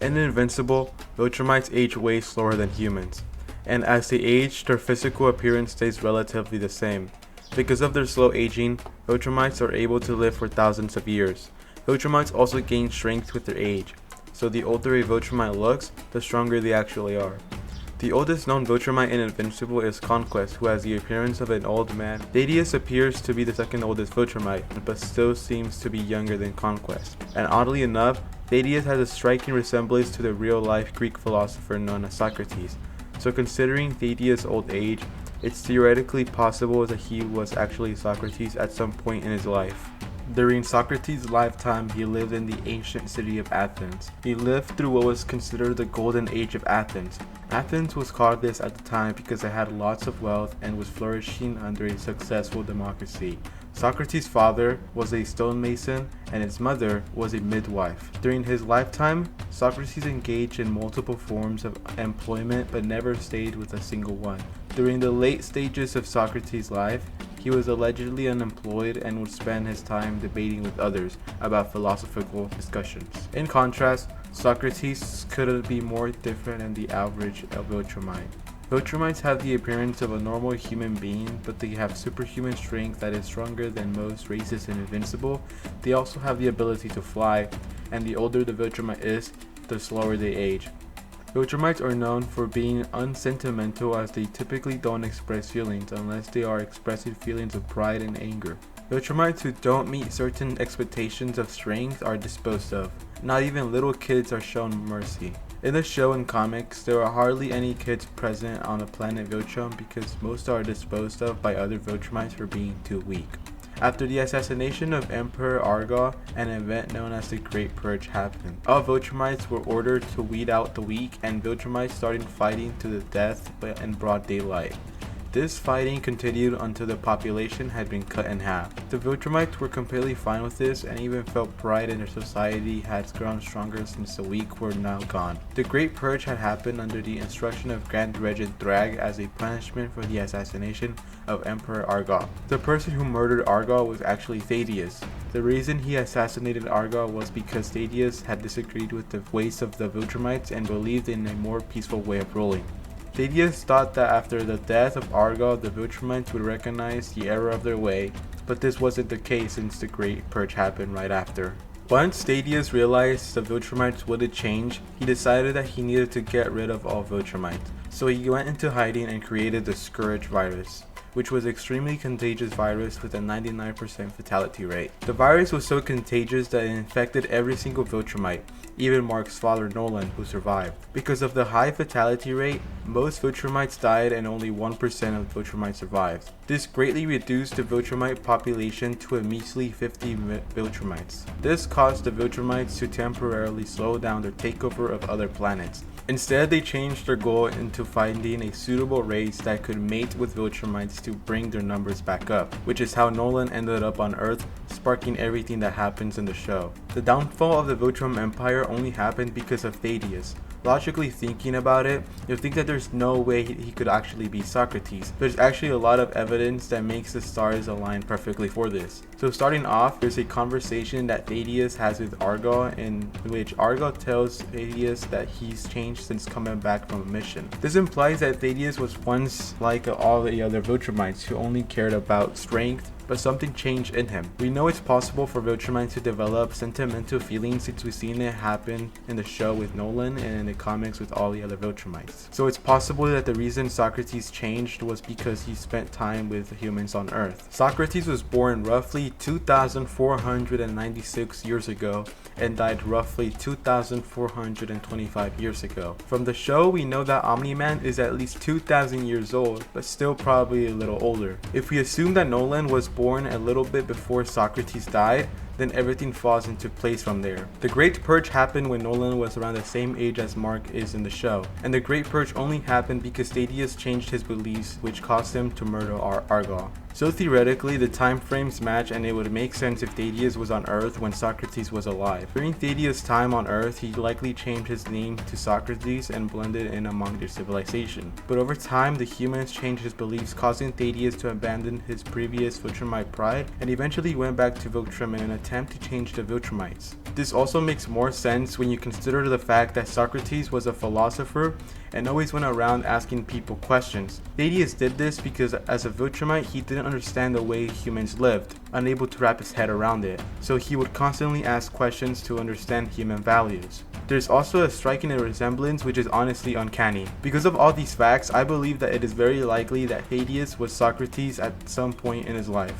In Invincible, Viltrumites age way slower than humans, and as they age, their physical appearance stays relatively the same. Because of their slow aging, Viltrumites are able to live for thousands of years. Viltrumites also gain strength with their age, so the older a Viltrumite looks, the stronger they actually are. The oldest known Viltrumite in Invincible is Conquest, who has the appearance of an old man. Thaddeus appears to be the second oldest Viltrumite, but still seems to be younger than Conquest. And oddly enough, Thaddeus has a striking resemblance to the real-life Greek philosopher known as Socrates. So considering Thaddeus' old age, it's theoretically possible that he was actually Socrates at some point in his life. During Socrates' lifetime, he lived in the ancient city of Athens. He lived through what was considered the golden age of Athens. Athens was called this at the time because it had lots of wealth and was flourishing under a successful democracy. Socrates' father was a stonemason and his mother was a midwife. During his lifetime, Socrates engaged in multiple forms of employment but never stayed with a single one. During the late stages of Socrates' life, he was allegedly unemployed and would spend his time debating with others about philosophical discussions. In contrast, Socrates couldn't be more different than the average Viltrumite. Viltrumites have the appearance of a normal human being, but they have superhuman strength that is stronger than most races in Invincible. They also have the ability to fly, and the older the Viltrumite is, the slower they age. Viltrumites are known for being unsentimental, as they typically don't express feelings unless they are expressing feelings of pride and anger. Viltrumites who don't meet certain expectations of strength are disposed of. Not even little kids are shown mercy. In the show and comics, there are hardly any kids present on the planet Viltrum because most are disposed of by other Viltrumites for being too weak. After the assassination of Emperor Argal, an event known as the Great Purge happened. All Viltrumites were ordered to weed out the weak, and Viltrumites started fighting to the death in broad daylight. This fighting continued until the population had been cut in half. The Viltrumites were completely fine with this and even felt pride in their society had grown stronger since the weak were now gone. The Great Purge had happened under the instruction of Grand Regent Thrag as a punishment for the assassination of Emperor Argal. The person who murdered Argal was actually Thaddeus. The reason he assassinated Argal was because Thaddeus had disagreed with the ways of the Viltrumites and believed in a more peaceful way of ruling. Thaddeus thought that after the death of Argal, the Viltrumites would recognize the error of their way, but this wasn't the case since the Great Purge happened right after. Once Thaddeus realized the Viltrumites wouldn't change, he decided that he needed to get rid of all Viltrumites. So he went into hiding and created the Scourge virus, which was an extremely contagious virus with a 99% fatality rate. The virus was so contagious that it infected every single Viltrumite, even Mark's father Nolan, who survived. Because of the high fatality rate, most Viltrumites died and only 1% of Viltrumites survived. This greatly reduced the Viltrumite population to a measly 50 Viltrumites. This caused the Viltrumites to temporarily slow down their takeover of other planets. Instead, they changed their goal into finding a suitable race that could mate with Viltrumites to bring their numbers back up, which is how Nolan ended up on Earth, sparking everything that happens in the show. The downfall of the Viltrum Empire only happened because of Thaddeus. Logically thinking about it, you'll think that there's no way he could actually be Socrates. There's actually a lot of evidence that makes the stars align perfectly for this. So starting off, there's a conversation that Thaddeus has with Argal, in which Argal tells Thaddeus that he's changed since coming back from a mission. This implies that Thaddeus was once like all the other Viltrumites who only cared about strength, but something changed in him. We know it's possible for Viltrumites to develop sentimental feelings since we've seen it happen in the show with Nolan and in the comics with all the other Viltrumites. So it's possible that the reason Socrates changed was because he spent time with humans on Earth. Socrates was born roughly 2,496 years ago and died roughly 2,425 years ago. From the show, we know that Omni-Man is at least 2,000 years old, but still probably a little older. If we assume that Nolan was born a little bit before Socrates died, then everything falls into place from there. The Great Purge happened when Nolan was around the same age as Mark is in the show, and the Great Purge only happened because Thaddeus changed his beliefs, which caused him to murder Argal. So theoretically, the time frames match, and it would make sense if Thaddeus was on Earth when Socrates was alive. During Thaddeus' time on Earth, he likely changed his name to Socrates and blended in among their civilization. But over time, the humans changed his beliefs, causing Thaddeus to abandon his previous Viltrumite pride, and eventually went back to Viltrum in an attempt attempt to change the Viltrumites. This also makes more sense when you consider the fact that Socrates was a philosopher and always went around asking people questions. Thaddeus did this because as a Viltrumite he didn't understand the way humans lived, unable to wrap his head around it, so he would constantly ask questions to understand human values. There's also a striking resemblance which is honestly uncanny. Because of all these facts, I believe that it is very likely that Thaddeus was Socrates at some point in his life.